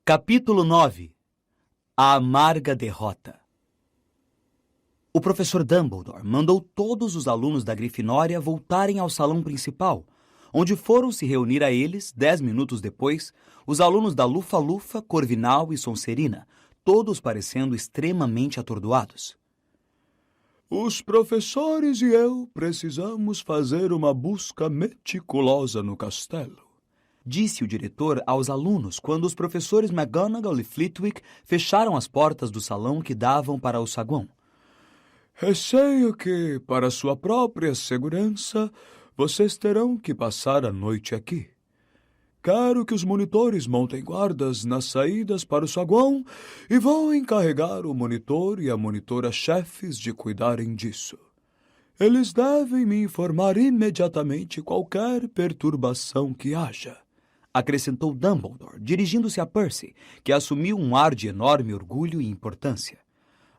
Capítulo 9. A amarga derrota. O professor Dumbledore mandou todos os alunos da Grifinória voltarem ao salão principal, onde foram se reunir a eles, 10 minutos depois, os alunos da Lufa-Lufa, Corvinal e Sonserina, todos parecendo extremamente atordoados. Os professores e eu precisamos fazer uma busca meticulosa no castelo, disse o diretor aos alunos quando os professores McGonagall e Flitwick fecharam as portas do salão que davam para o saguão. Receio que, para sua própria segurança, vocês terão que passar a noite aqui. Quero que os monitores montem guardas nas saídas para o saguão e vou encarregar o monitor e a monitora-chefes de cuidarem disso. Eles devem me informar imediatamente qualquer perturbação que haja, acrescentou Dumbledore, dirigindo-se a Percy, que assumiu um ar de enorme orgulho e importância.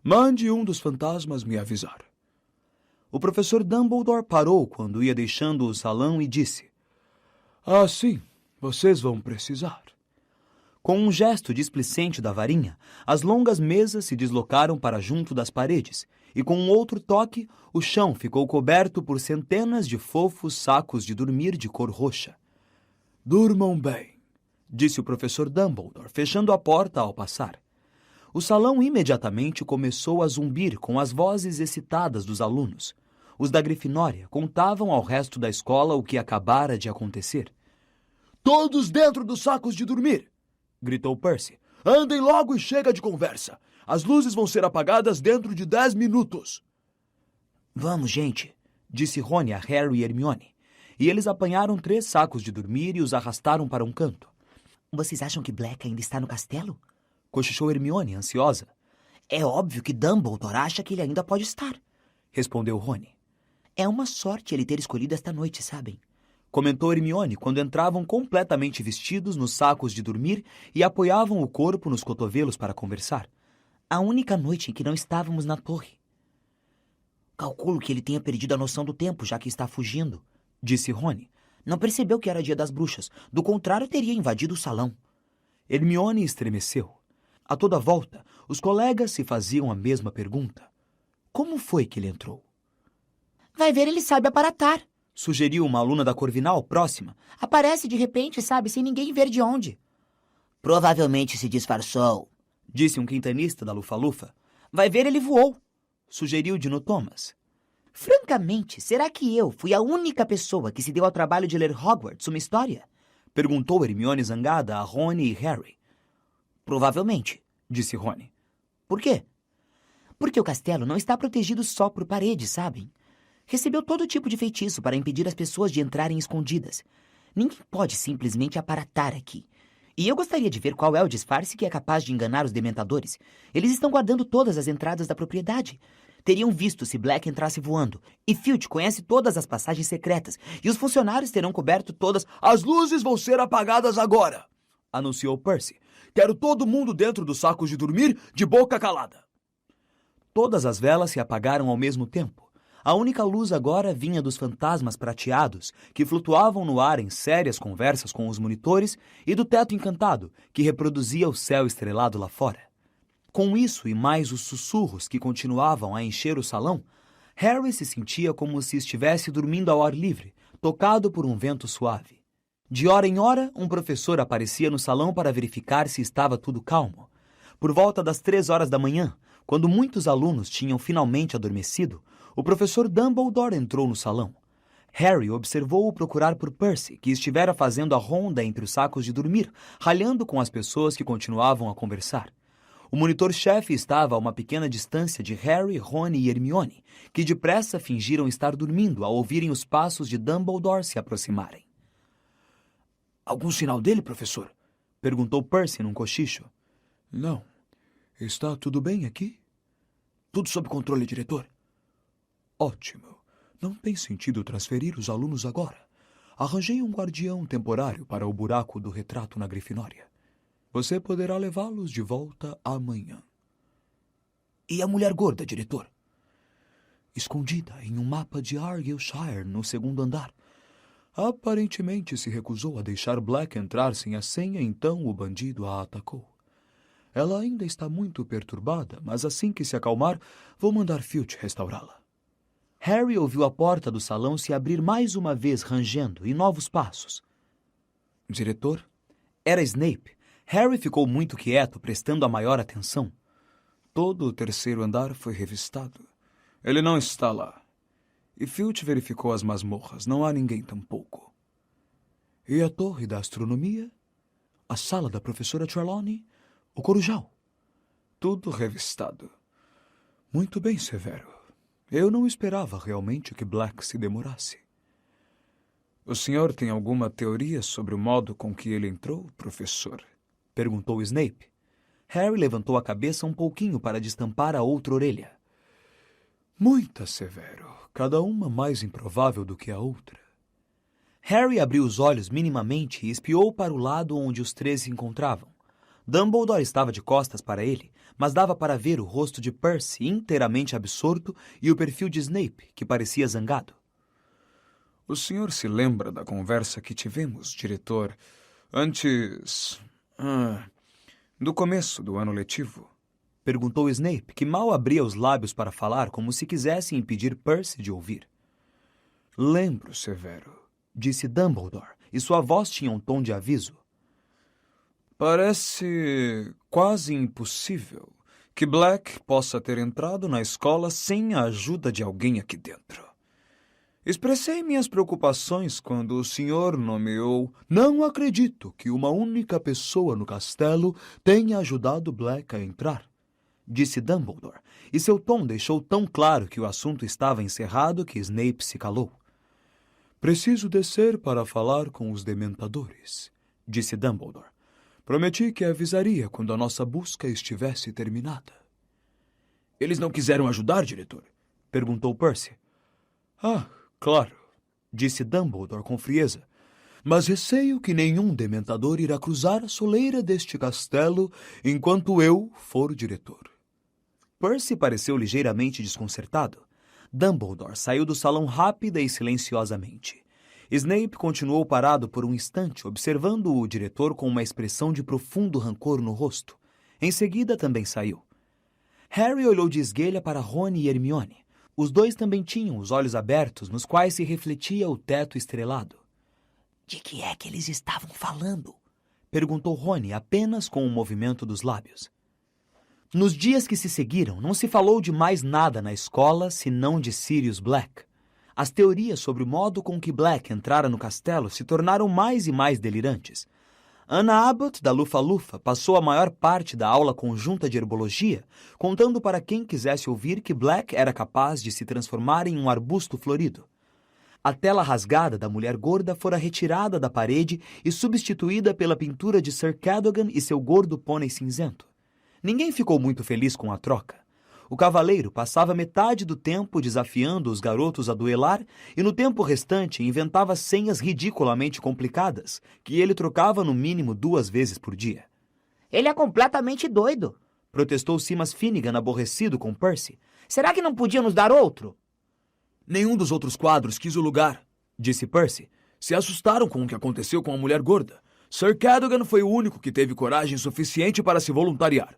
Mande um dos fantasmas me avisar. O professor Dumbledore parou quando ia deixando o salão e disse: Sim, vocês vão precisar. Com um gesto displicente da varinha, as longas mesas se deslocaram para junto das paredes, e com um outro toque, o chão ficou coberto por centenas de fofos sacos de dormir de cor roxa. Durmam bem, disse o professor Dumbledore, fechando a porta ao passar. O salão imediatamente começou a zumbir com as vozes excitadas dos alunos. Os da Grifinória contavam ao resto da escola o que acabara de acontecer. Todos dentro dos sacos de dormir! Gritou Percy. Andem logo e chega de conversa. As luzes vão ser apagadas dentro de 10 minutos. Vamos, gente, disse Rony a Harry e Hermione. E eles apanharam 3 sacos de dormir e os arrastaram para um canto. Vocês acham que Black ainda está no castelo? Cochichou Hermione, ansiosa. É óbvio que Dumbledore acha que ele ainda pode estar, respondeu Rony. É uma sorte ele ter escolhido esta noite, sabem? Comentou Hermione quando entravam completamente vestidos nos sacos de dormir e apoiavam o corpo nos cotovelos para conversar. A única noite em que não estávamos na torre. Calculo que ele tenha perdido a noção do tempo, já que está fugindo, disse Rony. Não percebeu que era dia das bruxas. Do contrário, teria invadido o salão. Hermione estremeceu. A toda volta, os colegas se faziam a mesma pergunta. Como foi que ele entrou? Vai ver, ele sabe aparatar, sugeriu uma aluna da Corvinal próxima. Aparece de repente, sabe, sem ninguém ver de onde. Provavelmente se disfarçou, disse um quintanista da Lufa-Lufa. Vai ver, ele voou, sugeriu Dino Thomas. Francamente, será que eu fui a única pessoa que se deu ao trabalho de ler Hogwarts uma história? Perguntou Hermione zangada a Rony e Harry. Provavelmente, disse Rony. Por quê? Porque o castelo não está protegido só por paredes, sabem? Recebeu todo tipo de feitiço para impedir as pessoas de entrarem escondidas. Ninguém pode simplesmente aparatar aqui. E eu gostaria de ver qual é o disfarce que é capaz de enganar os dementadores. Eles estão guardando todas as entradas da propriedade. Teriam visto se Black entrasse voando. E Filch conhece todas as passagens secretas. E os funcionários terão coberto todas... As luzes vão ser apagadas agora, anunciou Percy. Quero todo mundo dentro dos sacos de dormir de boca calada. Todas as velas se apagaram ao mesmo tempo. A única luz agora vinha dos fantasmas prateados, que flutuavam no ar em sérias conversas com os monitores, e do teto encantado, que reproduzia o céu estrelado lá fora. Com isso e mais os sussurros que continuavam a encher o salão, Harry se sentia como se estivesse dormindo ao ar livre, tocado por um vento suave. De hora em hora, um professor aparecia no salão para verificar se estava tudo calmo. Por volta das 3 horas da manhã, quando muitos alunos tinham finalmente adormecido, o professor Dumbledore entrou no salão. Harry observou-o procurar por Percy, que estivera fazendo a ronda entre os sacos de dormir, ralhando com as pessoas que continuavam a conversar. O monitor-chefe estava a uma pequena distância de Harry, Rony e Hermione, que depressa fingiram estar dormindo ao ouvirem os passos de Dumbledore se aproximarem. Algum sinal dele, professor? Perguntou Percy num cochicho. Não. Está tudo bem aqui? Tudo sob controle, diretor. Ótimo. Não tem sentido transferir os alunos agora. Arranjei um guardião temporário para o buraco do retrato na Grifinória. Você poderá levá-los de volta amanhã. E a mulher gorda, diretor? Escondida em um mapa de Argyllshire no 2º andar. Aparentemente se recusou a deixar Black entrar sem a senha, então o bandido a atacou. Ela ainda está muito perturbada, mas assim que se acalmar, vou mandar Filch restaurá-la. Harry ouviu a porta do salão se abrir mais uma vez, rangendo, e novos passos. Diretor? Era Snape. Harry ficou muito quieto, prestando a maior atenção. Todo o terceiro andar foi revistado. Ele não está lá. E Filch verificou as masmorras. Não há ninguém tampouco. E a torre da astronomia? A sala da professora Trelawney? O Corujal? Tudo revistado. Muito bem, Severo. Eu não esperava realmente que Black se demorasse. O senhor tem alguma teoria sobre o modo com que ele entrou, professor? Perguntou Snape. Harry levantou a cabeça um pouquinho para destampar a outra orelha. Muitas, Severo. Cada uma mais improvável do que a outra. Harry abriu os olhos minimamente e espiou para o lado onde os três se encontravam. Dumbledore estava de costas para ele, mas dava para ver o rosto de Percy inteiramente absorto e o perfil de Snape, que parecia zangado. O senhor se lembra da conversa que tivemos, diretor, antes... do começo do ano letivo? Perguntou Snape, que mal abria os lábios para falar, como se quisesse impedir Percy de ouvir. Lembro, Severo, disse Dumbledore, e sua voz tinha um tom de aviso. Parece quase impossível que Black possa ter entrado na escola sem a ajuda de alguém aqui dentro. Expressei minhas preocupações quando o senhor nomeou... Não acredito que uma única pessoa no castelo tenha ajudado Black a entrar, disse Dumbledore, e seu tom deixou tão claro que o assunto estava encerrado que Snape se calou. Preciso descer para falar com os dementadores, disse Dumbledore. Prometi que avisaria quando a nossa busca estivesse terminada. Eles não quiseram ajudar, diretor? Perguntou Percy. Ah, claro, disse Dumbledore com frieza. Mas receio que nenhum dementador irá cruzar a soleira deste castelo enquanto eu for diretor. Percy pareceu ligeiramente desconcertado. Dumbledore saiu do salão rápida e silenciosamente. Snape continuou parado por um instante, observando o diretor com uma expressão de profundo rancor no rosto. Em seguida, também saiu. Harry olhou de esguelha para Rony e Hermione. Os dois também tinham os olhos abertos, nos quais se refletia o teto estrelado. De que é que eles estavam falando? Perguntou Rony, apenas com um movimento dos lábios. Nos dias que se seguiram, não se falou de mais nada na escola, senão de Sirius Black. As teorias sobre o modo com que Black entrara no castelo se tornaram mais e mais delirantes. Anna Abbott, da Lufa-Lufa, passou a maior parte da aula conjunta de herbologia, contando para quem quisesse ouvir que Black era capaz de se transformar em um arbusto florido. A tela rasgada da mulher gorda fora retirada da parede e substituída pela pintura de Sir Cadogan e seu gordo pônei cinzento. Ninguém ficou muito feliz com a troca. O cavaleiro passava metade do tempo desafiando os garotos a duelar e no tempo restante inventava senhas ridiculamente complicadas, que ele trocava no mínimo 2 vezes por dia. Ele é completamente doido, protestou Seamus Finnegan, aborrecido com Percy. Será que não podia nos dar outro? Nenhum dos outros quadros quis o lugar, disse Percy. Se assustaram com o que aconteceu com a mulher gorda. Sir Cadogan foi o único que teve coragem suficiente para se voluntariar.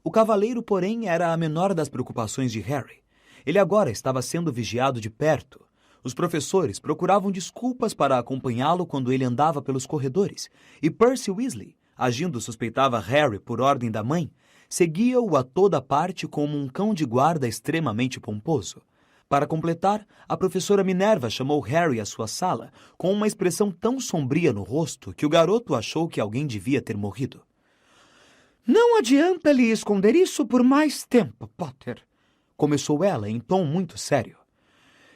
O cavaleiro, porém, era a menor das preocupações de Harry. Ele agora estava sendo vigiado de perto. Os professores procuravam desculpas para acompanhá-lo quando ele andava pelos corredores, e Percy Weasley, agindo suspeitava Harry por ordem da mãe, seguia-o a toda parte como um cão de guarda extremamente pomposo. Para completar, a professora Minerva chamou Harry à sua sala, com uma expressão tão sombria no rosto que o garoto achou que alguém devia ter morrido. Não adianta lhe esconder isso por mais tempo, Potter, começou ela em tom muito sério.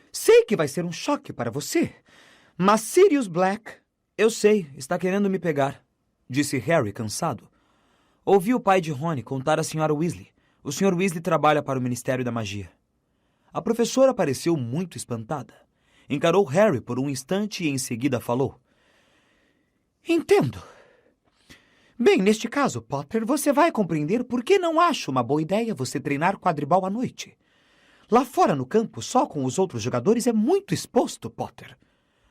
Sei que vai ser um choque para você, mas Sirius Black... Eu sei, está querendo me pegar, disse Harry cansado. Ouvi o pai de Rony contar à senhora Weasley. O Sr. Weasley trabalha para o Ministério da Magia. A professora pareceu muito espantada. Encarou Harry por um instante e em seguida falou. Entendo. Bem, neste caso, Potter, você vai compreender por que não acho uma boa ideia você treinar quadribol à noite. Lá fora no campo, só com os outros jogadores, é muito exposto, Potter.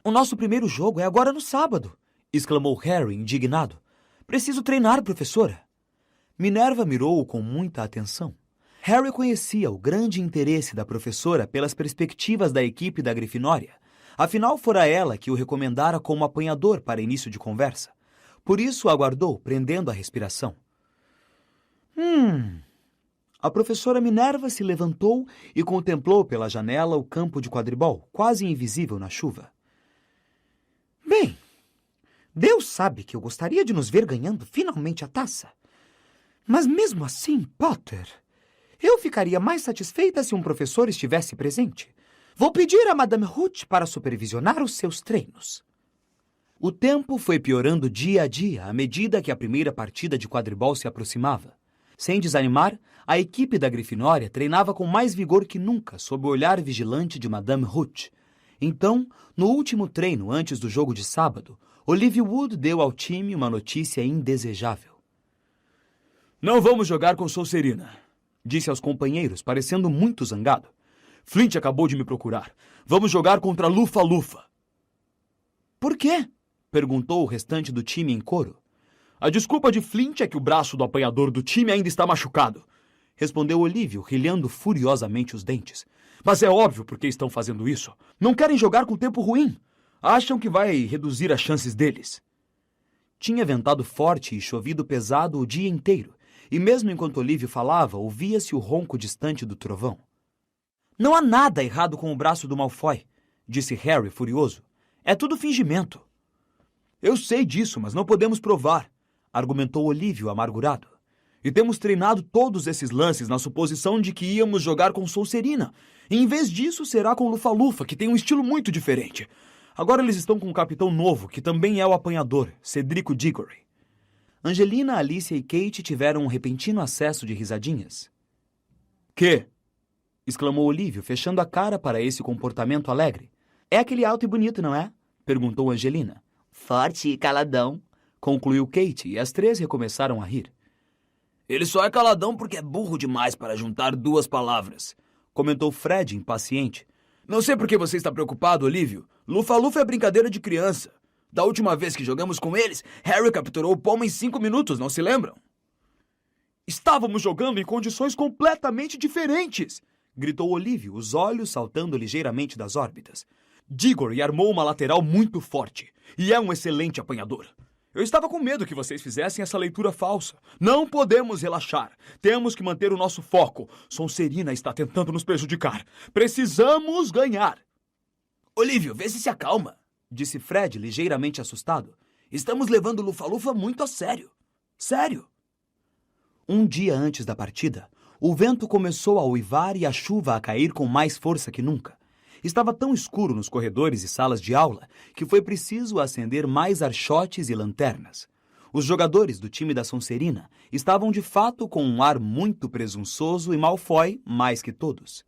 O nosso primeiro jogo é agora no sábado, exclamou Harry, indignado. Preciso treinar, professora. Minerva mirou-o com muita atenção. Harry conhecia o grande interesse da professora pelas perspectivas da equipe da Grifinória. Afinal, fora ela que o recomendara como apanhador para início de conversa. Por isso, aguardou, prendendo a respiração. A professora Minerva se levantou e contemplou pela janela o campo de quadribol, quase invisível na chuva. Bem, Deus sabe que eu gostaria de nos ver ganhando finalmente a taça. Mas mesmo assim, Potter, eu ficaria mais satisfeita se um professor estivesse presente. Vou pedir a Madame Hooch para supervisionar os seus treinos. O tempo foi piorando dia a dia à medida que a primeira partida de quadribol se aproximava. Sem desanimar, a equipe da Grifinória treinava com mais vigor que nunca sob o olhar vigilante de Madame Hooch. Então, no último treino antes do jogo de sábado, Olivia Wood deu ao time uma notícia indesejável. Não vamos jogar com Sonserina, disse aos companheiros, parecendo muito zangado. Flint acabou de me procurar. Vamos jogar contra Lufa-Lufa. Por quê? Perguntou o restante do time em coro. A desculpa de Flint é que o braço do apanhador do time ainda está machucado, respondeu Olívio, rilhando furiosamente os dentes. Mas é óbvio por que estão fazendo isso. Não querem jogar com tempo ruim. Acham que vai reduzir as chances deles. Tinha ventado forte e chovido pesado o dia inteiro, e mesmo enquanto Olívio falava, ouvia-se o ronco distante do trovão. Não há nada errado com o braço do Malfoy, disse Harry furioso. É tudo fingimento. Eu sei disso, mas não podemos provar, argumentou Olívio amargurado. E temos treinado todos esses lances na suposição de que íamos jogar com Sonserina. E em vez disso, será com Lufa-Lufa, que tem um estilo muito diferente. Agora eles estão com um capitão novo, que também é o apanhador, Cedrico Diggory. Angelina, Alicia e Kate tiveram um repentino acesso de risadinhas. Que? Exclamou Olívio, fechando a cara para esse comportamento alegre. É aquele alto e bonito, não é? Perguntou Angelina. Forte e caladão, concluiu Kate, e as três recomeçaram a rir. Ele só é caladão porque é burro demais para juntar duas palavras, comentou Fred, impaciente. Não sei por que você está preocupado, Olívio. Lufa-Lufa é brincadeira de criança. Da última vez que jogamos com eles, Harry capturou o pomo em 5 minutos, não se lembram? Estávamos jogando em condições completamente diferentes, gritou Olívio, os olhos saltando ligeiramente das órbitas. Diggory armou uma lateral muito forte e é um excelente apanhador. Eu estava com medo que vocês fizessem essa leitura falsa. Não podemos relaxar. Temos que manter o nosso foco. Sonserina está tentando nos prejudicar. Precisamos ganhar. Olívio, vê se acalma, disse Fred, ligeiramente assustado. Estamos levando Lufa-Lufa muito a sério. Sério. Um dia antes da partida, o vento começou a uivar e a chuva a cair com mais força que nunca. Estava tão escuro nos corredores e salas de aula que foi preciso acender mais archotes e lanternas. Os jogadores do time da Sonserina estavam de fato com um ar muito presunçoso e Malfoy mais que todos.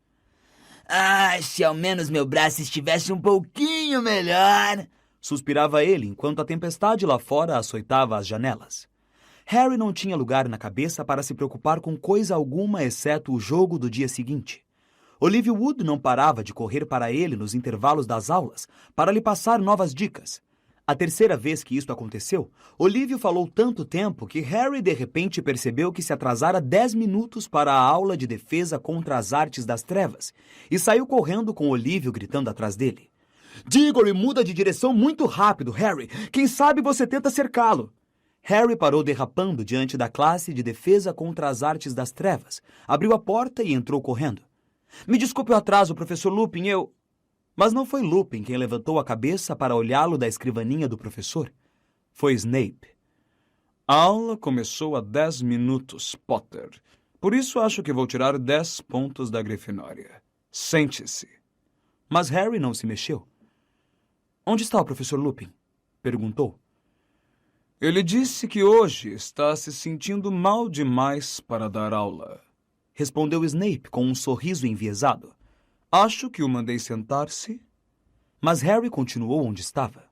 Se ao menos meu braço estivesse um pouquinho melhor, suspirava ele enquanto a tempestade lá fora açoitava as janelas. Harry não tinha lugar na cabeça para se preocupar com coisa alguma exceto o jogo do dia seguinte. Olivia Wood não parava de correr para ele nos intervalos das aulas para lhe passar novas dicas. A terceira vez que isto aconteceu, Olívio falou tanto tempo que Harry de repente percebeu que se atrasara 10 minutos para a aula de defesa contra as artes das trevas e saiu correndo com Olívio gritando atrás dele. Diggory muda de direção muito rápido, Harry. Quem sabe você tenta cercá-lo. Harry parou derrapando diante da classe de defesa contra as artes das trevas, abriu a porta e entrou correndo. Me desculpe o atraso, professor Lupin, Mas não foi Lupin quem levantou a cabeça para olhá-lo da escrivaninha do professor. Foi Snape. A aula começou há 10 minutos, Potter. Por isso acho que vou tirar 10 pontos da Grifinória. Sente-se. Mas Harry não se mexeu. Onde está o professor Lupin? Perguntou. Ele disse que hoje está se sentindo mal demais para dar aula. Respondeu Snape com um sorriso enviesado. Acho que o mandei sentar-se. Mas Harry continuou onde estava.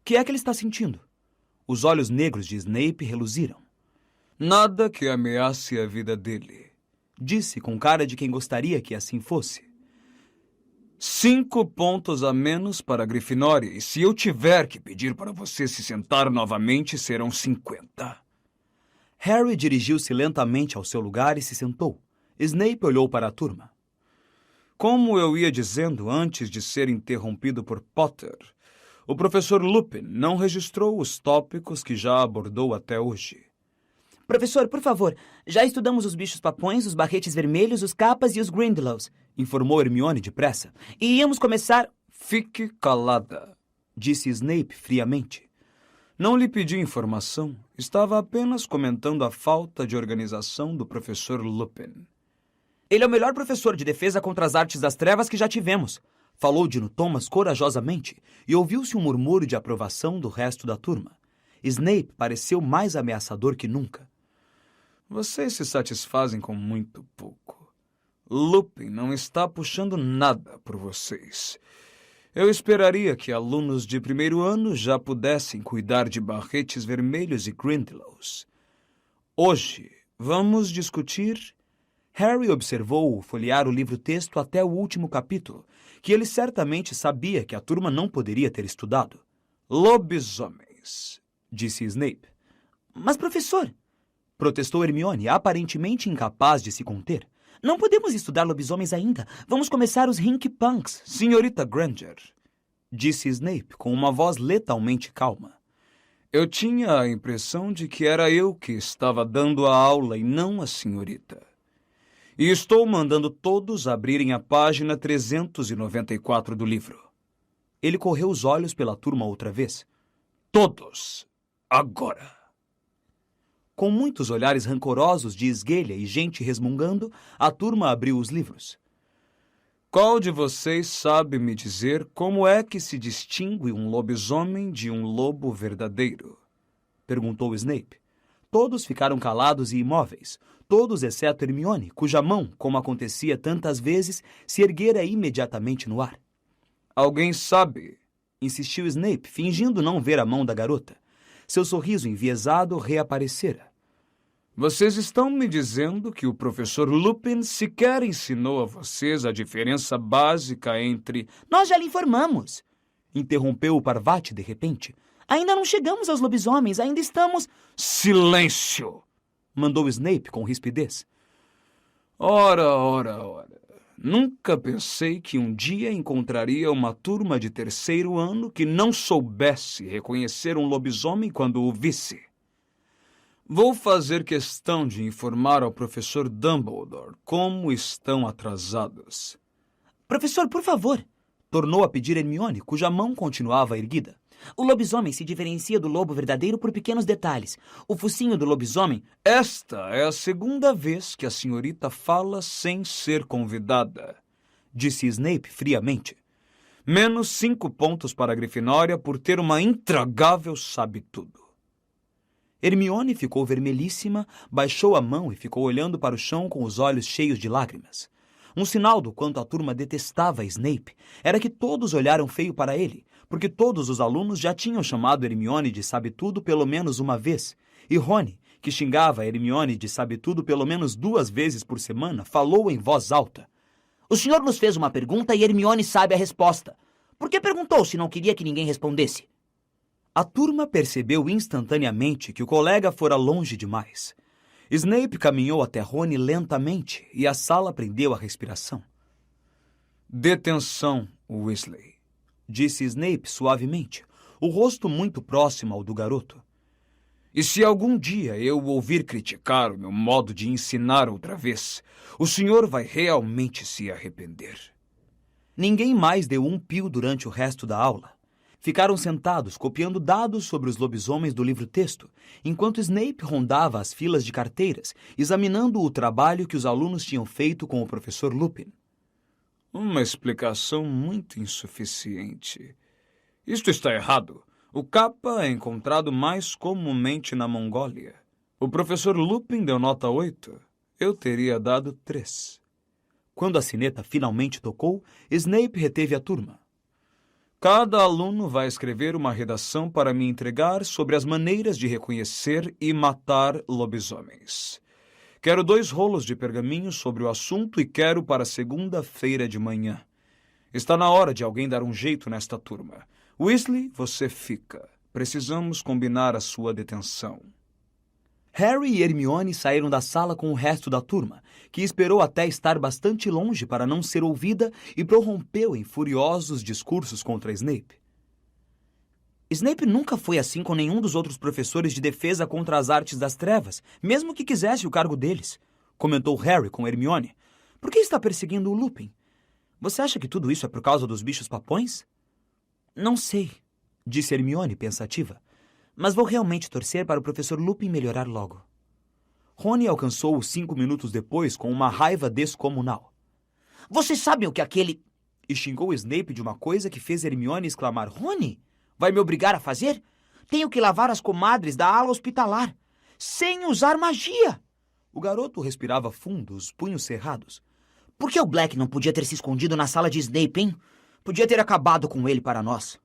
Que é que ele está sentindo? Os olhos negros de Snape reluziram. Nada que ameace a vida dele, disse com cara de quem gostaria que assim fosse. 5 pontos a menos para a Grifinória, e se eu tiver que pedir para você se sentar novamente, serão 50. Harry dirigiu-se lentamente ao seu lugar e se sentou. Snape olhou para a turma. Como eu ia dizendo antes de ser interrompido por Potter, o professor Lupin não registrou os tópicos que já abordou até hoje. Professor, por favor, já estudamos os bichos-papões, os barretes vermelhos, os capas e os Grindylows, informou Hermione depressa. E íamos começar... Fique calada, disse Snape friamente. Não lhe pedi informação, estava apenas comentando a falta de organização do professor Lupin. Ele é o melhor professor de defesa contra as artes das trevas que já tivemos, falou Dino Thomas corajosamente, e ouviu-se um murmúrio de aprovação do resto da turma. Snape pareceu mais ameaçador que nunca. Vocês se satisfazem com muito pouco. Lupin não está puxando nada por vocês. Eu esperaria que alunos de primeiro ano já pudessem cuidar de barretes vermelhos e Grindylows. Hoje, vamos discutir... Harry observou-o folhear o livro-texto até o último capítulo, que ele certamente sabia que a turma não poderia ter estudado. Lobisomens, disse Snape. Mas, professor, protestou Hermione, aparentemente incapaz de se conter. Não podemos estudar lobisomens ainda. Vamos começar os Hinky-Punks. Senhorita Granger, disse Snape com uma voz letalmente calma. Eu tinha a impressão de que era eu que estava dando a aula e não a senhorita. E estou mandando todos abrirem a página 394 do livro. Ele correu os olhos pela turma outra vez. Todos, agora. Com muitos olhares rancorosos de esguelha e gente resmungando, a turma abriu os livros. Qual de vocês sabe me dizer como é que se distingue um lobisomem de um lobo verdadeiro? Perguntou Snape. Todos ficaram calados e imóveis, todos exceto Hermione, cuja mão, como acontecia tantas vezes, se erguera imediatamente no ar. Alguém sabe? Insistiu Snape, fingindo não ver a mão da garota. Seu sorriso enviesado reaparecera. Vocês estão me dizendo que o professor Lupin sequer ensinou a vocês a diferença básica entre... Nós já lhe informamos, interrompeu o Parvati de repente. Ainda não chegamos aos lobisomens, ainda estamos... Silêncio! Mandou Snape com rispidez. Ora. Nunca pensei que um dia encontraria uma turma de terceiro ano que não soubesse reconhecer um lobisomem quando o visse. Vou fazer questão de informar ao professor Dumbledore como estão atrasados. Professor, por favor, tornou a pedir Hermione, cuja mão continuava erguida. O lobisomem se diferencia do lobo verdadeiro por pequenos detalhes. O focinho do lobisomem... Esta é a segunda vez que a senhorita fala sem ser convidada, disse Snape friamente. Menos 5 pontos para a Grifinória por ter uma intragável sabe-tudo. Hermione ficou vermelhíssima, baixou a mão e ficou olhando para o chão com os olhos cheios de lágrimas. Um sinal do quanto a turma detestava Snape era que todos olharam feio para ele, porque todos os alunos já tinham chamado Hermione de sabe-tudo pelo menos uma vez, e Rony, que xingava Hermione de sabe-tudo pelo menos 2 vezes por semana, falou em voz alta. O senhor nos fez uma pergunta e Hermione sabe a resposta. Por que perguntou se não queria que ninguém respondesse? A turma percebeu instantaneamente que o colega fora longe demais. Snape caminhou até Rony lentamente e a sala prendeu a respiração. Detenção, Weasley, disse Snape suavemente, o rosto muito próximo ao do garoto. E se algum dia eu ouvir criticar o meu modo de ensinar outra vez, o senhor vai realmente se arrepender. Ninguém mais deu um pio durante o resto da aula. Ficaram sentados, copiando dados sobre os lobisomens do livro-texto, enquanto Snape rondava as filas de carteiras, examinando o trabalho que os alunos tinham feito com o professor Lupin. Uma explicação muito insuficiente. Isto está errado. O capa é encontrado mais comumente na Mongólia. O professor Lupin deu nota 8. Eu teria dado 3. Quando a sineta finalmente tocou, Snape reteve a turma. Cada aluno vai escrever uma redação para me entregar sobre as maneiras de reconhecer e matar lobisomens. Quero 2 rolos de pergaminho sobre o assunto e quero para segunda-feira de manhã. Está na hora de alguém dar um jeito nesta turma. Weasley, você fica. Precisamos combinar a sua detenção. Harry e Hermione saíram da sala com o resto da turma, que esperou até estar bastante longe para não ser ouvida e prorrompeu em furiosos discursos contra Snape. Snape nunca foi assim com nenhum dos outros professores de defesa contra as artes das trevas, mesmo que quisesse o cargo deles, comentou Harry com Hermione. Por que está perseguindo o Lupin? Você acha que tudo isso é por causa dos bichos papões? Não sei, disse Hermione pensativa. Mas vou realmente torcer para o professor Lupin melhorar logo. Rony alcançou-o 5 minutos depois com uma raiva descomunal. Vocês sabem o que aquele... E xingou Snape de uma coisa que fez Hermione exclamar: Rony, vai me obrigar a fazer? Tenho que lavar as comadres da ala hospitalar, sem usar magia. O garoto respirava fundo, os punhos cerrados. Por que o Black não podia ter se escondido na sala de Snape, hein? Podia ter acabado com ele para nós.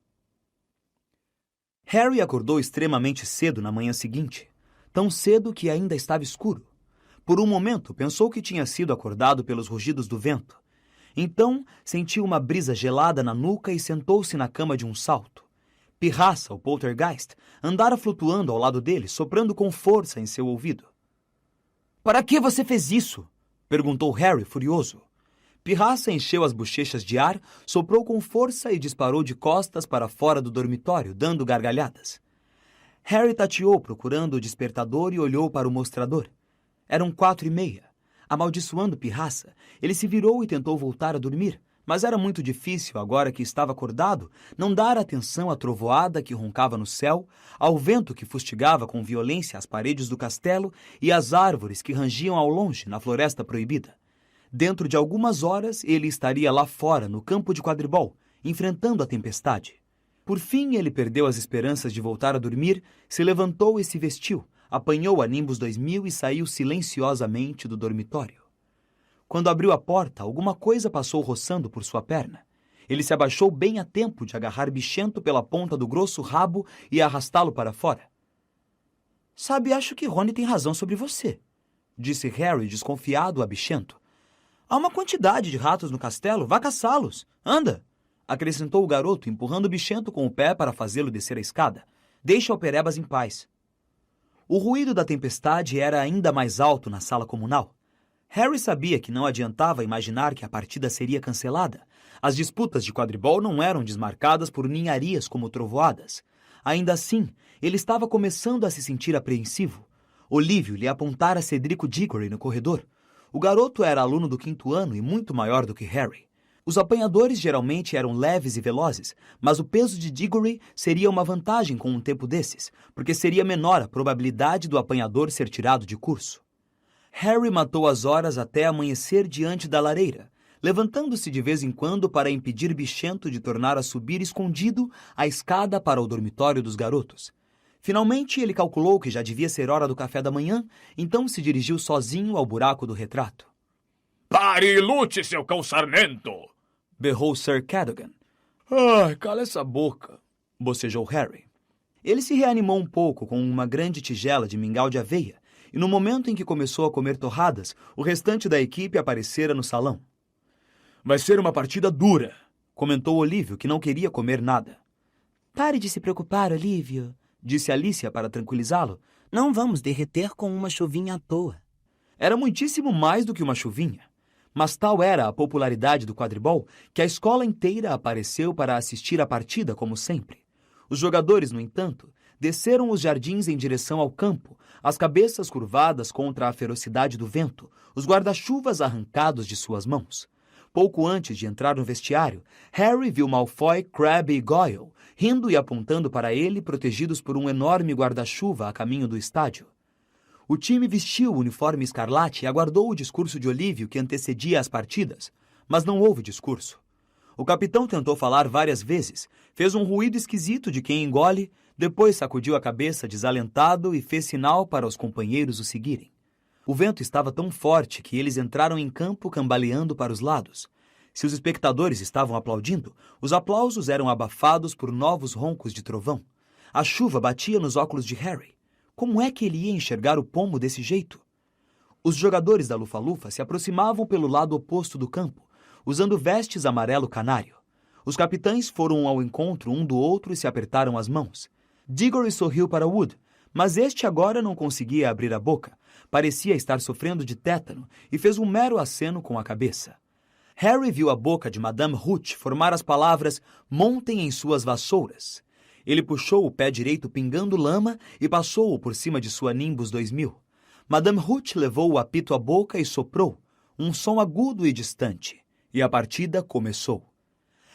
Harry acordou extremamente cedo na manhã seguinte, tão cedo que ainda estava escuro. Por um momento, pensou que tinha sido acordado pelos rugidos do vento. Então, sentiu uma brisa gelada na nuca e sentou-se na cama de um salto. Pirraça, o poltergeist, andara flutuando ao lado dele, soprando com força em seu ouvido. Para que você fez isso? Perguntou Harry, furioso. Pirraça encheu as bochechas de ar, soprou com força e disparou de costas para fora do dormitório, dando gargalhadas. Harry tateou procurando o despertador e olhou para o mostrador. Eram 4:30. Amaldiçoando Pirraça, ele se virou e tentou voltar a dormir, mas era muito difícil, agora que estava acordado, não dar atenção à trovoada que roncava no céu, ao vento que fustigava com violência as paredes do castelo e às árvores que rangiam ao longe na floresta proibida. Dentro de algumas horas, ele estaria lá fora, no campo de quadribol, enfrentando a tempestade. Por fim, ele perdeu as esperanças de voltar a dormir, se levantou e se vestiu, apanhou a Nimbus 2000 e saiu silenciosamente do dormitório. Quando abriu a porta, alguma coisa passou roçando por sua perna. Ele se abaixou bem a tempo de agarrar Bichento pela ponta do grosso rabo e arrastá-lo para fora. Sabe, acho que Rony tem razão sobre você, disse Harry, desconfiado a Bichento. Há uma quantidade de ratos no castelo, vá caçá-los. Anda! Acrescentou o garoto, empurrando Bichento com o pé para fazê-lo descer a escada. Deixa o Perebas em paz. O ruído da tempestade era ainda mais alto na sala comunal. Harry sabia que não adiantava imaginar que a partida seria cancelada. As disputas de quadribol não eram desmarcadas por ninharias como trovoadas. Ainda assim, ele estava começando a se sentir apreensivo. Olívio lhe apontara Cedrico Diggory no corredor. O garoto era aluno do 5º ano e muito maior do que Harry. Os apanhadores geralmente eram leves e velozes, mas o peso de Diggory seria uma vantagem com um tempo desses, porque seria menor a probabilidade do apanhador ser tirado de curso. Harry matou as horas até amanhecer diante da lareira, levantando-se de vez em quando para impedir Bichento de tornar a subir escondido a escada para o dormitório dos garotos. Finalmente, ele calculou que já devia ser hora do café da manhã, então se dirigiu sozinho ao buraco do retrato. Pare e lute, seu cão sarnento! Berrou Sir Cadogan. Ai, cala essa boca! Bocejou Harry. Ele se reanimou um pouco com uma grande tigela de mingau de aveia, e no momento em que começou a comer torradas, o restante da equipe aparecera no salão. Vai ser uma partida dura, comentou Olívio, que não queria comer nada. Pare de se preocupar, Olívio, disse Alicia para tranquilizá-lo. Não vamos derreter com uma chuvinha à toa. Era muitíssimo mais do que uma chuvinha. Mas tal era a popularidade do quadribol que a escola inteira apareceu para assistir à partida como sempre. Os jogadores, no entanto, desceram os jardins em direção ao campo, as cabeças curvadas contra a ferocidade do vento, os guarda-chuvas arrancados de suas mãos. Pouco antes de entrar no vestiário, Harry viu Malfoy, Crabbe e Goyle, rindo e apontando para ele, protegidos por um enorme guarda-chuva a caminho do estádio. O time vestiu o uniforme escarlate e aguardou o discurso de Olívio que antecedia as partidas, mas não houve discurso. O capitão tentou falar várias vezes, fez um ruído esquisito de quem engole, depois sacudiu a cabeça desalentado e fez sinal para os companheiros o seguirem. O vento estava tão forte que eles entraram em campo cambaleando para os lados. Se os espectadores estavam aplaudindo, os aplausos eram abafados por novos roncos de trovão. A chuva batia nos óculos de Harry. Como é que ele ia enxergar o pomo desse jeito? Os jogadores da Lufa-Lufa se aproximavam pelo lado oposto do campo, usando vestes amarelo canário. Os capitães foram ao encontro um do outro e se apertaram as mãos. Diggory sorriu para Wood, Mas este agora não conseguia abrir a boca. Parecia estar sofrendo de tétano e fez um mero aceno com a cabeça. Harry viu a boca de Madame Hooch formar as palavras "montem em suas vassouras". Ele puxou o pé direito pingando lama e passou-o por cima de sua Nimbus 2000. Madame Hooch levou o apito à boca e soprou, um som agudo e distante, e a partida começou.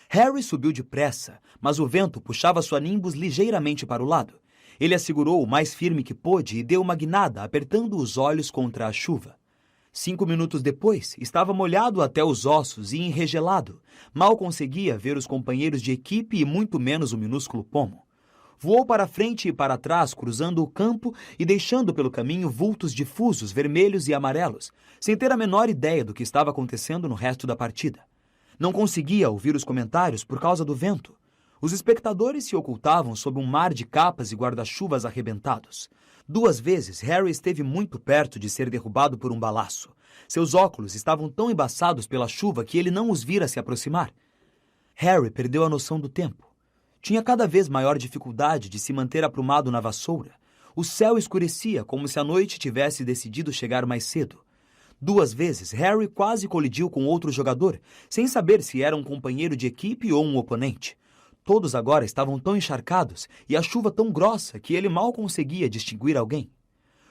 Harry subiu depressa, mas o vento puxava sua Nimbus ligeiramente para o lado. Ele a segurou o mais firme que pôde e deu uma guinada, apertando os olhos contra a chuva. 5 minutos depois, estava molhado até os ossos e enregelado. Mal conseguia ver os companheiros de equipe e muito menos o minúsculo pomo. Voou para frente e para trás, cruzando o campo e deixando pelo caminho vultos difusos, vermelhos e amarelos, sem ter a menor ideia do que estava acontecendo no resto da partida. Não conseguia ouvir os comentários por causa do vento. Os espectadores se ocultavam sob um mar de capas e guarda-chuvas arrebentados. 2 vezes, Harry esteve muito perto de ser derrubado por um balaço. Seus óculos estavam tão embaçados pela chuva que ele não os vira se aproximar. Harry perdeu a noção do tempo. Tinha cada vez maior dificuldade de se manter aprumado na vassoura. O céu escurecia como se a noite tivesse decidido chegar mais cedo. 2 vezes, Harry quase colidiu com outro jogador, sem saber se era um companheiro de equipe ou um oponente. Todos agora estavam tão encharcados e a chuva tão grossa que ele mal conseguia distinguir alguém.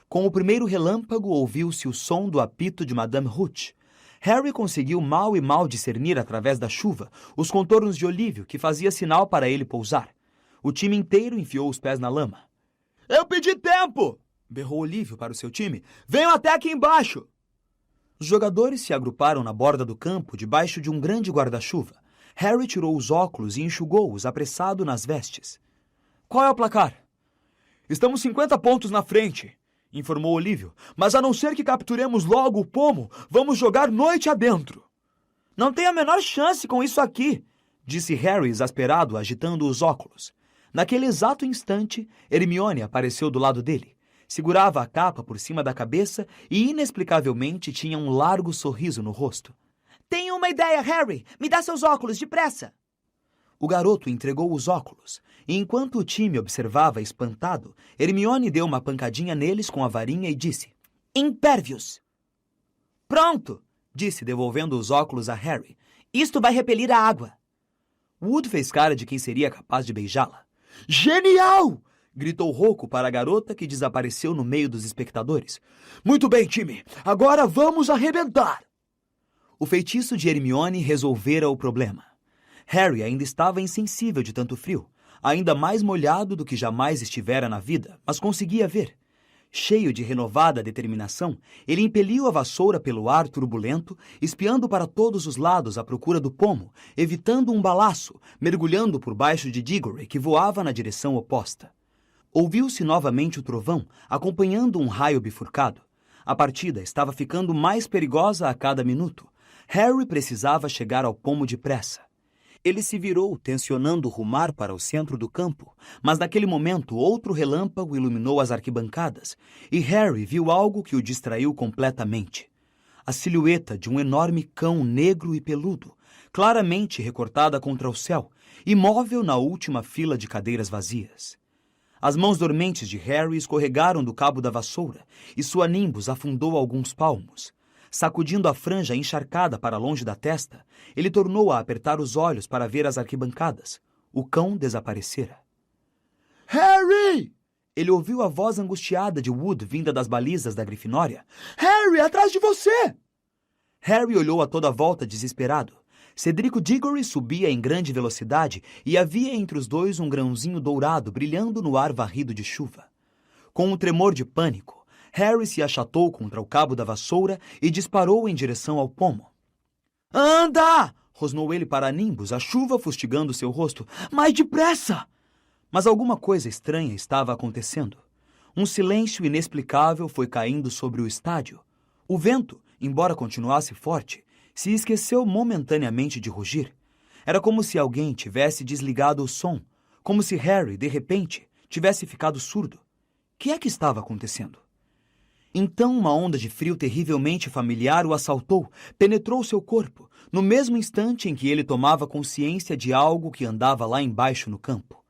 Com o primeiro relâmpago, ouviu-se o som do apito de Madame Hooch. Harry conseguiu mal e mal discernir através da chuva os contornos de Olívio, que fazia sinal para ele pousar. O time inteiro enfiou os pés na lama. Eu pedi tempo! Berrou Olívio para o seu time. Venham até aqui embaixo! Os jogadores se agruparam na borda do campo, debaixo de um grande guarda-chuva. Harry tirou os óculos e enxugou-os apressado nas vestes. Qual é o placar? Estamos 50 pontos na frente, informou Olívio. Mas a não ser que capturemos logo o pomo, vamos jogar noite adentro. Não tem a menor chance com isso aqui, disse Harry exasperado, agitando os óculos. Naquele exato instante, Hermione apareceu do lado dele. Segurava a capa por cima da cabeça e, inexplicavelmente, tinha um largo sorriso no rosto. Tenho uma ideia, Harry! Me dá seus óculos, depressa! O garoto entregou os óculos, e enquanto o time observava espantado, Hermione deu uma pancadinha neles com a varinha e disse: Impérvios! Pronto! Disse, devolvendo os óculos a Harry. Isto vai repelir a água. Wood fez cara de quem seria capaz de beijá-la. Genial! Gritou rouco para a garota que desapareceu no meio dos espectadores. Muito bem, time! Agora vamos arrebentar! O feitiço de Hermione resolvera o problema. Harry ainda estava insensível de tanto frio, ainda mais molhado do que jamais estivera na vida, mas conseguia ver. Cheio de renovada determinação, ele impeliu a vassoura pelo ar turbulento, espiando para todos os lados à procura do pomo, evitando um balaço, mergulhando por baixo de Diggory, que voava na direção oposta. Ouviu-se novamente o trovão, acompanhando um raio bifurcado. A partida estava ficando mais perigosa a cada minuto. Harry precisava chegar ao pomo depressa. Ele se virou, tencionando rumar para o centro do campo, mas naquele momento outro relâmpago iluminou as arquibancadas e Harry viu algo que o distraiu completamente. A silhueta de um enorme cão negro e peludo, claramente recortada contra o céu, imóvel na última fila de cadeiras vazias. As mãos dormentes de Harry escorregaram do cabo da vassoura e sua Nimbus afundou alguns palmos. Sacudindo a franja encharcada para longe da testa, ele tornou a apertar os olhos para ver as arquibancadas. O cão desaparecera. Harry! Ele ouviu a voz angustiada de Wood vinda das balizas da Grifinória. Harry, atrás de você! Harry olhou a toda volta desesperado. Cedrico Diggory subia em grande velocidade e havia entre os dois um grãozinho dourado brilhando no ar varrido de chuva. Com um tremor de pânico, Harry se achatou contra o cabo da vassoura e disparou em direção ao pomo. Anda! Rosnou ele para a Nimbus, a chuva fustigando seu rosto. Mais depressa! Mas alguma coisa estranha estava acontecendo. Um silêncio inexplicável foi caindo sobre o estádio. O vento, embora continuasse forte, se esqueceu momentaneamente de rugir. Era como se alguém tivesse desligado o som, como se Harry, de repente, tivesse ficado surdo. O que é que estava acontecendo? Então uma onda de frio terrivelmente familiar o assaltou, penetrou seu corpo, no mesmo instante em que ele tomava consciência de algo que andava lá embaixo no campo.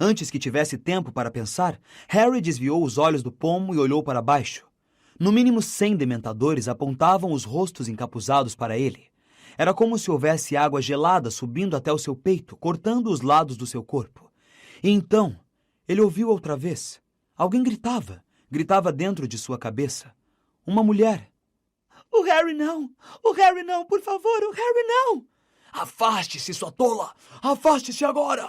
Antes que tivesse tempo para pensar, Harry desviou os olhos do pomo e olhou para baixo. No mínimo 100 dementadores apontavam os rostos encapuzados para ele. Era como se houvesse água gelada subindo até o seu peito, cortando os lados do seu corpo. E então, ele ouviu outra vez. Alguém gritava. Gritava dentro de sua cabeça. Uma mulher. O Harry não! O Harry não! Por favor, o Harry não! Afaste-se, sua tola! Afaste-se agora!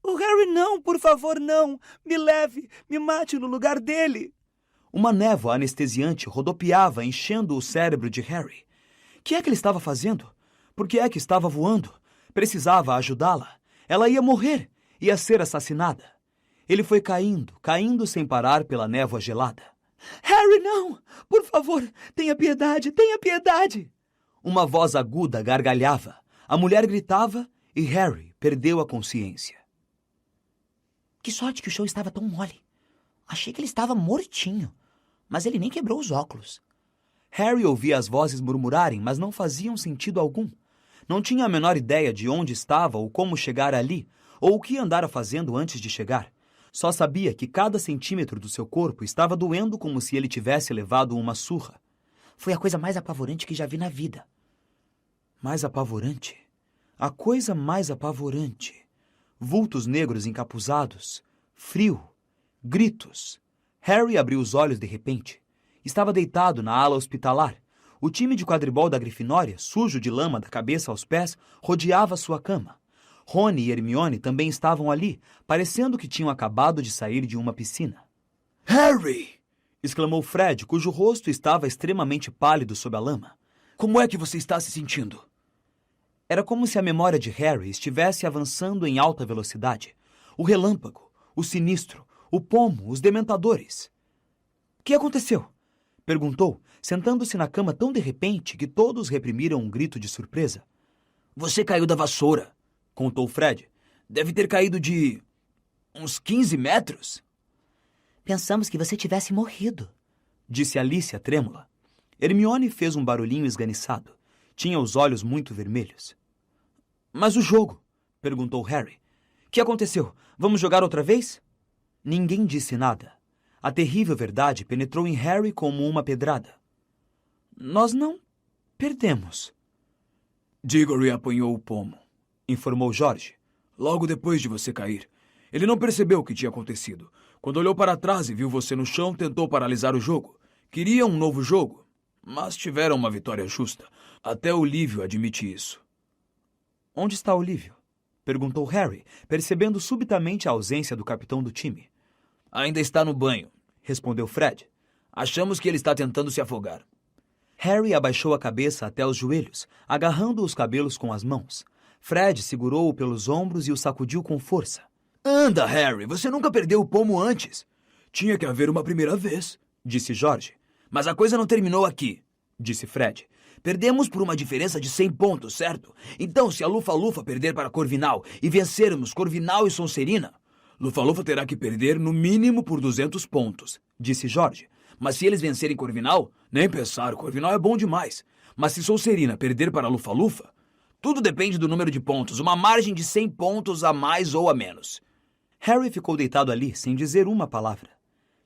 O Harry não! Por favor, não! Me leve! Me mate no lugar dele! Uma névoa anestesiante rodopiava, enchendo o cérebro de Harry. O que é que ele estava fazendo? Por que é que estava voando? Precisava ajudá-la. Ela ia morrer. Ia ser assassinada. Ele foi caindo, caindo sem parar pela névoa gelada. Harry, não! Por favor, tenha piedade, tenha piedade! Uma voz aguda gargalhava. A mulher gritava e Harry perdeu a consciência. Que sorte que o chão estava tão mole. Achei que ele estava mortinho, mas ele nem quebrou os óculos. Harry ouvia as vozes murmurarem, mas não faziam sentido algum. Não tinha a menor ideia de onde estava ou como chegar ali, ou o que andara fazendo antes de chegar. Só sabia que cada centímetro do seu corpo estava doendo como se ele tivesse levado uma surra. Foi a coisa mais apavorante que já vi na vida. Mais apavorante? A coisa mais apavorante. Vultos negros encapuzados. Frio. Gritos. Harry abriu os olhos de repente. Estava deitado na ala hospitalar. O time de quadribol da Grifinória, sujo de lama da cabeça aos pés, rodeava sua cama. Rony e Hermione também estavam ali, parecendo que tinham acabado de sair de uma piscina. Harry! Exclamou Fred, cujo rosto estava extremamente pálido sob a lama. Como é que você está se sentindo? Era como se a memória de Harry estivesse avançando em alta velocidade. O relâmpago, o sinistro, o pomo, os dementadores. O que aconteceu? Perguntou, sentando-se na cama tão de repente que todos reprimiram um grito de surpresa. Você caiu da vassoura, contou Fred. Deve ter caído de uns 15 metros. Pensamos que você tivesse morrido, disse Alicia trêmula. Hermione fez um barulhinho esganiçado. Tinha os olhos muito vermelhos. Mas o jogo? Perguntou Harry. O que aconteceu? Vamos jogar outra vez? Ninguém disse nada. A terrível verdade penetrou em Harry como uma pedrada. Nós não perdemos. Diggory apanhou o pomo, informou George. Logo depois de você cair. Ele não percebeu o que tinha acontecido. Quando olhou para trás e viu você no chão, tentou paralisar o jogo. Queria um novo jogo, mas tiveram uma vitória justa. Até o Lívio admite isso. Onde está o Lívio? Perguntou Harry, percebendo subitamente a ausência do capitão do time. Ainda está no banho, respondeu Fred. Achamos que ele está tentando se afogar. Harry abaixou a cabeça até os joelhos, agarrando os cabelos com as mãos. Fred segurou-o pelos ombros e o sacudiu com força. Anda, Harry, você nunca perdeu o pomo antes. Tinha que haver uma primeira vez, disse George. Mas a coisa não terminou aqui, disse Fred. Perdemos por uma diferença de 100 pontos, certo? Então, se a Lufa-Lufa perder para Corvinal e vencermos Corvinal e Sonserina, Lufa-Lufa terá que perder no mínimo por 200 pontos, disse George. Mas se eles vencerem Corvinal, nem pensar, Corvinal é bom demais. Mas se Sonserina perder para Lufa-Lufa, tudo depende do número de pontos, uma margem de 100 pontos a mais ou a menos. Harry ficou deitado ali sem dizer uma palavra.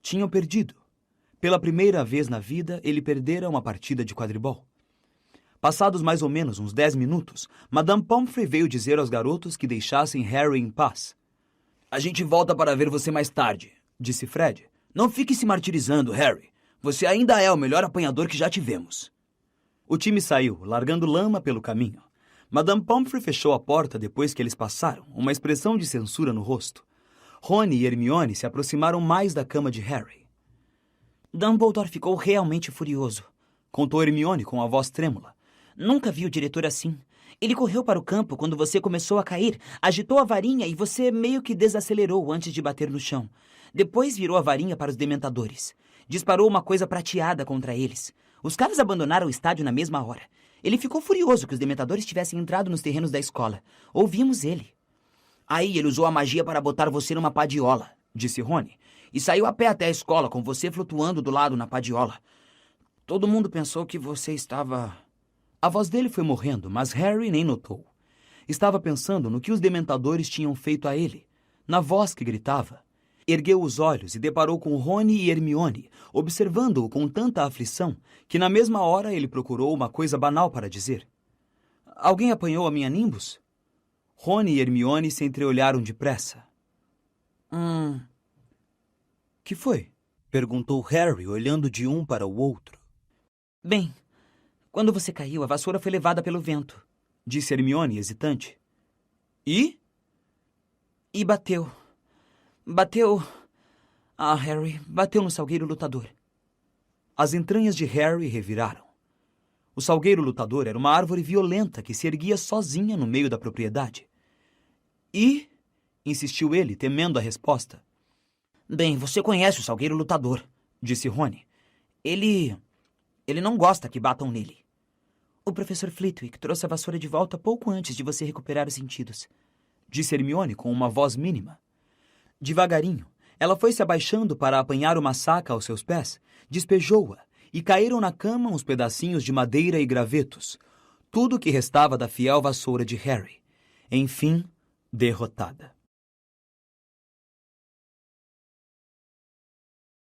Tinham perdido. Pela primeira vez na vida, ele perdera uma partida de quadribol. Passados mais ou menos uns 10 minutos, Madame Pomfrey veio dizer aos garotos que deixassem Harry em paz. A gente volta para ver você mais tarde, disse Fred. Não fique se martirizando, Harry. Você ainda é o melhor apanhador que já tivemos. O time saiu, largando lama pelo caminho. Madame Pomfrey fechou a porta depois que eles passaram, uma expressão de censura no rosto. Rony e Hermione se aproximaram mais da cama de Harry. Dumbledore ficou realmente furioso, contou Hermione com a voz trêmula. Nunca vi o diretor assim. Ele correu para o campo quando você começou a cair, agitou a varinha e você meio que desacelerou antes de bater no chão. Depois virou a varinha para os dementadores. Disparou uma coisa prateada contra eles. Os caras abandonaram o estádio na mesma hora. Ele ficou furioso que os dementadores tivessem entrado nos terrenos da escola. Ouvimos ele. Aí ele usou a magia para botar você numa padiola, disse Rony, e saiu a pé até a escola com você flutuando do lado na padiola. Todo mundo pensou que você estava... A voz dele foi morrendo, mas Harry nem notou. Estava pensando no que os dementadores tinham feito a ele. na voz que gritava. Ergueu os olhos e deparou com Rony e Hermione, observando-o com tanta aflição que na mesma hora ele procurou uma coisa banal para dizer. Alguém apanhou a minha Nimbus? Rony e Hermione se entreolharam depressa. Que foi? Perguntou Harry, olhando de um para o outro. Bem, quando você caiu, a vassoura foi levada pelo vento, disse Hermione, hesitante. E? E bateu. Bateu... Ah, Harry, bateu no salgueiro lutador. As entranhas de Harry reviraram. O salgueiro lutador era uma árvore violenta que se erguia sozinha no meio da propriedade. E? Insistiu ele, temendo a resposta. Bem, você conhece o salgueiro lutador, disse Rony. Ele não gosta que batam nele. O professor Flitwick trouxe a vassoura de volta pouco antes de você recuperar os sentidos, disse Hermione com uma voz mínima. Devagarinho, ela foi se abaixando para apanhar uma saca aos seus pés, despejou-a e caíram na cama uns pedacinhos de madeira e gravetos, tudo o que restava da fiel vassoura de Harry. Enfim, derrotada.